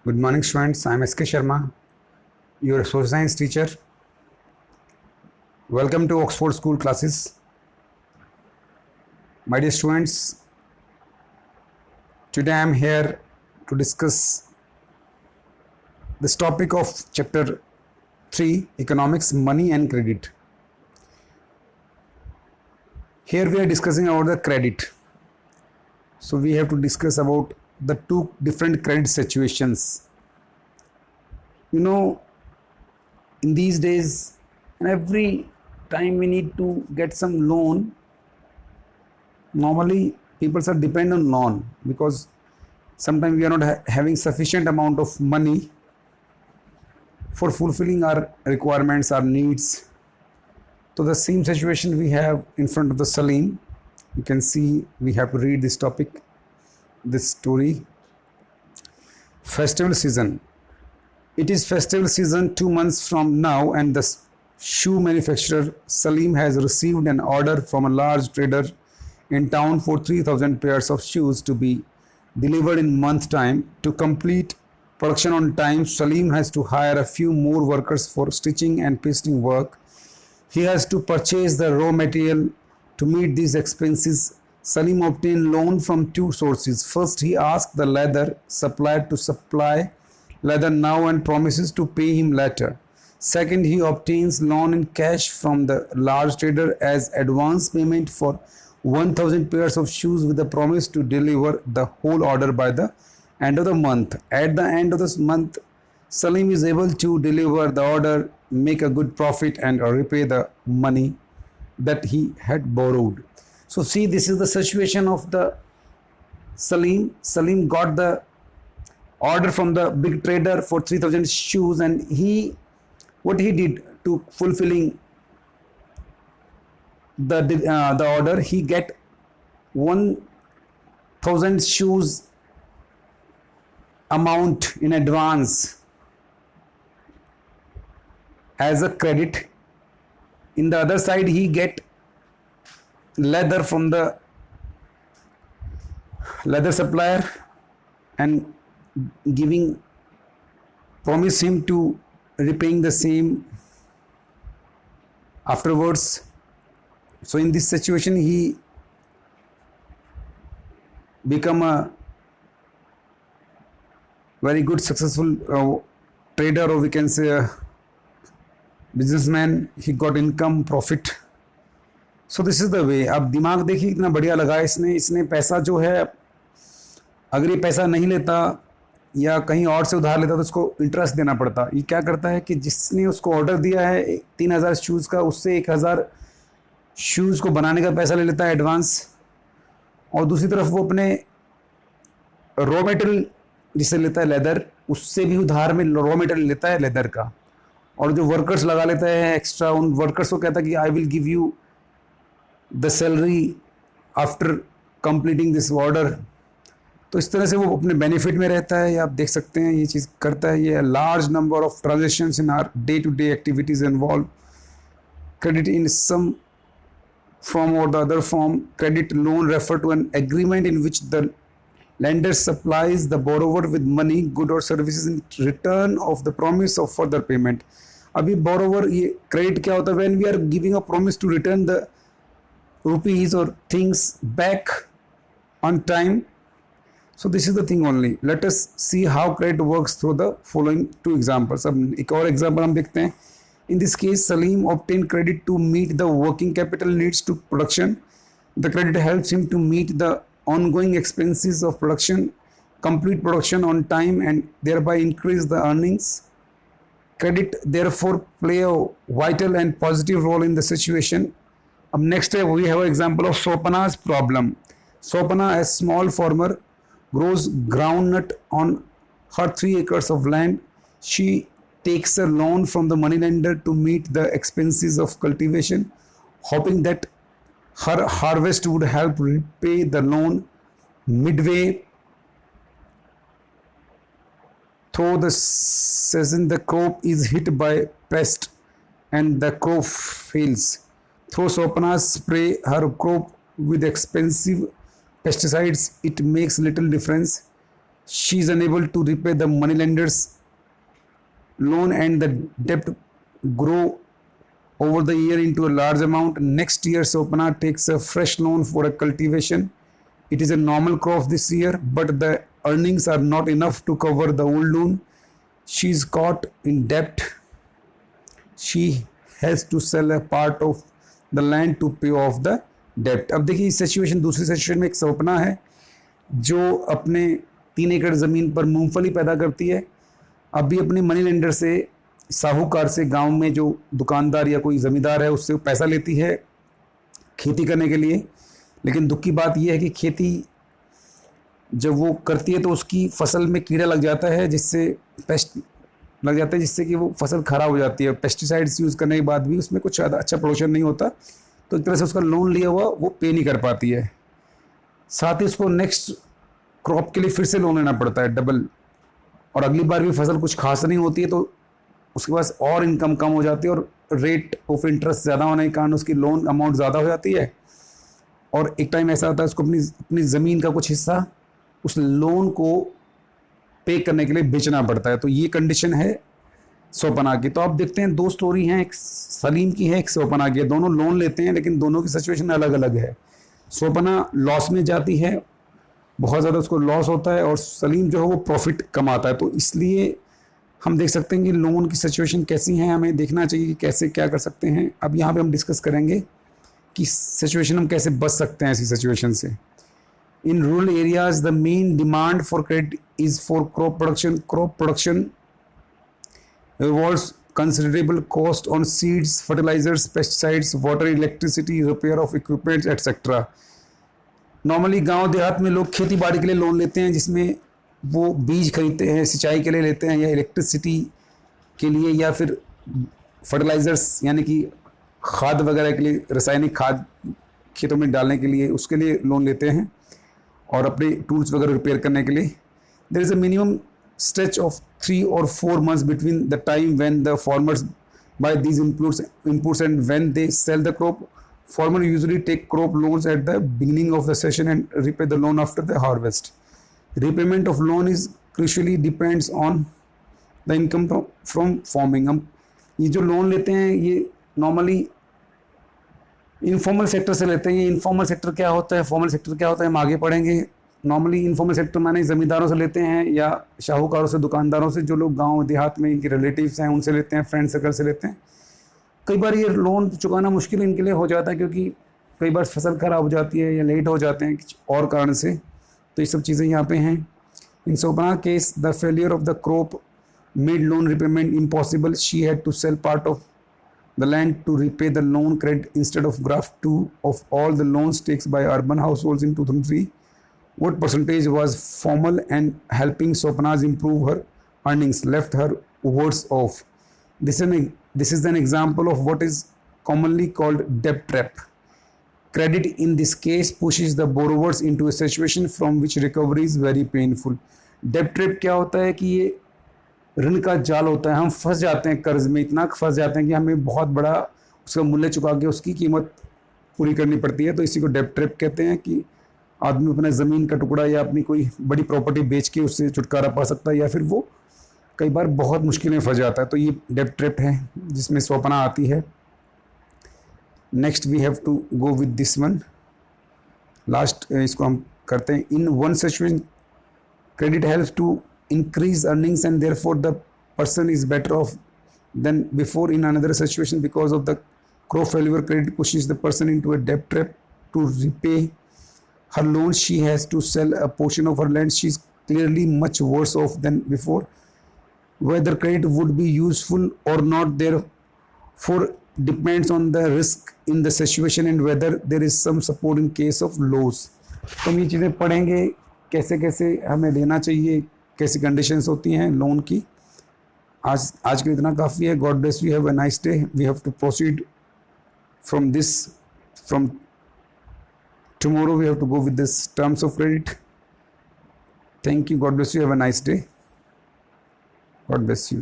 Good morning, students. I am S.K. Sharma, your social science teacher. Welcome to Oxford School classes. My dear students, today I am here to discuss this topic of chapter 3, Economics, Money and Credit. Here we are discussing about the credit. So we have to discuss about the two different credit situations. In these days, and every time we need to get some loan, normally people are dependent on loan because sometimes we are not having sufficient amount of money for fulfilling our requirements, our needs. So the same situation we have in front of the Salim. You can see we have to read this topic, this story. Festival season. It is festival season 2 months from now, and the shoe manufacturer Salim has received an order from a large trader in town for 3,000 pairs of shoes to be delivered in month time. To complete production on time, Salim has to hire a few more workers for stitching and pasting work. He has to purchase the raw material to meet these expenses. Salim obtained loan from two sources. First, he asked the leather supplier to supply leather now and promises to pay him later. Second, he obtains loan in cash from the large trader as advance payment for 1,000 pairs of shoes with the promise to deliver the whole order by the end of the month. At the end of this month, Salim is able to deliver the order, make a good profit and repay the money that he had borrowed. So see, this is the situation of the Salim. Salim got the order from the big trader for 3,000 shoes, and what he did to fulfilling the order, he get 1,000 shoes amount in advance as a credit. In the other side, he get leather from the leather supplier and promise him to repaying the same afterwards. So in this situation, he become a very good successful trader, or we can say a businessman. He got income, profit. So this is the way. अब दिमाग देखिए कितना बढ़िया लगा इसने पैसा जो है, अगर ये पैसा नहीं लेता या कहीं और से उधार लेता तो उसको इंटरेस्ट देना पड़ता. ये क्या करता है कि जिसने उसको ऑर्डर दिया है 3,000 शूज़ का, उससे 1,000 शूज़ को बनाने का पैसा ले लेता है एडवांस, और दूसरी तरफ वो अपने रॉ मटेरियल जिसे लेता है लेदर, उससे भी उधार में रॉ मटेरियल लेता है लेदर का, और जो वर्कर्स लगा लेता है एक्स्ट्रा, उन वर्कर्स को कहता है कि I will give you the salary after completing this order. तो इस तरह से वो अपने बेनिफिट में रहता है. ये आप देख सकते हैं ये चीज़ करता है. ये large number of transactions in our day to day activities involve credit in some form or the other form. Credit loan refer to an agreement in which the lender supplies the borrower with money, good or services in return of the promise of further payment. अभी borrower, ये credit क्या होता है? When we are giving a promise to return the rupees or things back on time. So this is the thing only. Let us see how credit works through the following two examples. अब एक और example हम देखते हैं. In this case, Salim obtained credit to meet the working capital needs to production. The credit helps him to meet the ongoing expenses of production, complete production on time, and thereby increase the earnings. Credit therefore play a vital and positive role in the situation. Next we have an example of Sopana's problem. Sopana, a small farmer, grows groundnut on her 3 acres of land. She takes a loan from the moneylender to meet the expenses of cultivation, hoping that her harvest would help repay the loan. Midway through the season, the crop is hit by pest and the crop fails. Though Sopana's spray her crop with expensive pesticides, it makes little difference. She is unable to repay the money lenders loan and the debt grow over the year into a large amount. Next year, Sopana takes a fresh loan for a cultivation. It is a normal crop this year, but the earnings are not enough to cover the old loan. She's caught in debt. She has to sell a part of the land to pay off the debt. अब देखिए इस situation, दूसरी situation में एक सपना है जो अपने 3 एकड़ ज़मीन पर मूंगफली पैदा करती है। अभी अपने मनी लेंडर से, साहूकार से, गांव में जो दुकानदार या कोई ज़मींदार है उससे पैसा लेती है खेती करने के लिए। लेकिन दुख की बात यह है कि खेती जब वो करती है तो उसकी फसल में कीड़ा लग जाता है, जिससे पेस्ट लग जाता है, जिससे कि वो फसल ख़राब हो जाती है। पेस्टिसाइड्स यूज़ करने के बाद भी उसमें कुछ ज़्यादा अच्छा प्रोडक्शन नहीं होता, तो एक तरह से उसका लोन लिया हुआ वो पे नहीं कर पाती है। साथ ही उसको नेक्स्ट क्रॉप के लिए फिर से लोन लेना पड़ता है डबल, और अगली बार भी फसल कुछ खास नहीं होती है तो उसके पास और इनकम कम हो जाती है और रेट ऑफ इंटरेस्ट ज़्यादा होने के कारण उसकी लोन अमाउंट ज़्यादा हो जाती है। और एक टाइम ऐसा होता है उसको अपनी ज़मीन का कुछ हिस्सा उस लोन को पे करने के लिए बेचना पड़ता है। तो ये कंडीशन है सोपना की। तो आप देखते हैं 2 स्टोरी हैं, एक सलीम की है, एक सोपना की है। दोनों लोन लेते हैं लेकिन दोनों की सिचुएशन अलग अलग है। सोपना लॉस में जाती है, बहुत ज़्यादा उसको लॉस होता है, और सलीम जो है वो प्रॉफिट कमाता है। तो इसलिए हम देख सकते हैं कि लोन की सिचुएशन कैसी है, हमें देखना चाहिए कि कैसे क्या कर सकते हैं। अब यहाँ पे हम डिस्कस करेंगे कि सिचुएशन हम कैसे बच सकते हैं ऐसी सिचुएशन से। In rural areas the main demand for credit is for crop production. Crop production involves considerable cost on seeds, fertilizers, pesticides, water, electricity, repair of equipment, etc. Normally गांव देहात में लोग खेती बाड़ी के लिए लोन लेते हैं, जिसमें वो बीज खरीदते हैं, सिंचाई के लिए लेते हैं, या इलेक्ट्रिसिटी के लिए, या फिर फर्टिलाइज़र्स यानी कि खाद वगैरह के लिए, रासायनिक खाद खेतों में डालने के लिए, उसके लिए लोन लेते हैं, और अपने टूल्स वगैरह रिपेयर करने के लिए। There is a minimum stretch of 3 or 4 months between the time when the farmers buy these inputs and when they sell the crop. Farmers usually take crop loans at the beginning of the session and repay the loan after the harvest. Repayment of loan is crucially depends on the income from farming. हम ये जो loan लेते हैं ये normally informal sector से लेते हैं। ये इनफॉर्मल सेक्टर क्या होता है, फॉर्मल सेक्टर क्या होता है, हम आगे पढ़ेंगे। नॉर्मली इनफॉर्मल सेक्टर माने ज़मींदारों से लेते हैं, या शाहूकारों से, दुकानदारों से, जो लोग गांव देहात में इनके रिलेटिव्स हैं उनसे लेते हैं, फ्रेंड सर्कल से लेते हैं। कई बार ये लोन चुकाना मुश्किल इनके लिए हो जाता है, क्योंकि कई बार फसल खराब हो जाती है या लेट हो जाते हैं कुछ और कारण से। तो ये सब चीज़ें यहाँ पे हैं। In Sopna case the failure of the crop made loan repayment impossible. She had to sell part of the land to repay the loan credit instead of graph 2 of all the loans takes by urban households in 2003. What percentage was formal and helping Sopana's improve her earnings left her worse off? This is an example of what is commonly called debt trap. Credit in this case pushes the borrowers into a situation from which recovery is very painful. Debt trap क्या होता है कि ये ऋण का जाल होता है। हम फंस जाते हैं कर्ज में, इतना फंस जाते हैं कि हमें बहुत बड़ा उसका मूल्य चुका के उसकी कीमत पूरी करनी पड़ती है। तो इसी को डेट ट्रैप कहते हैं कि आदमी अपना ज़मीन का टुकड़ा या अपनी कोई बड़ी प्रॉपर्टी बेच के उससे छुटकारा पा सकता है, या फिर वो कई बार बहुत मुश्किल में फंस जाता है। तो ये डेट ट्रैप है जिसमें स्वप्ना आती है। Next we have to go with this one, last इसको हम करते हैं। In one situation credit helps to increase earnings and therefore the person is better off than before. In another situation, because of the crop failure, credit pushes the person into a debt trap. To repay her loan, she has to sell a portion of her land. She is clearly much worse off than before. Whether credit would be useful or not therefore depends on the risk in the situation and whether there is some support in case of loss. तो हम ये चीज़ें पढ़ेंगे कैसे कैसे हमें लेना चाहिए, कैसी कंडीशंस होती हैं लोन की। आज के लिए इतना काफ़ी है। God bless you, have a nice day. We have to proceed from tomorrow we have to go with this terms of credit. Thank you, God bless you, have a nice day, God bless you.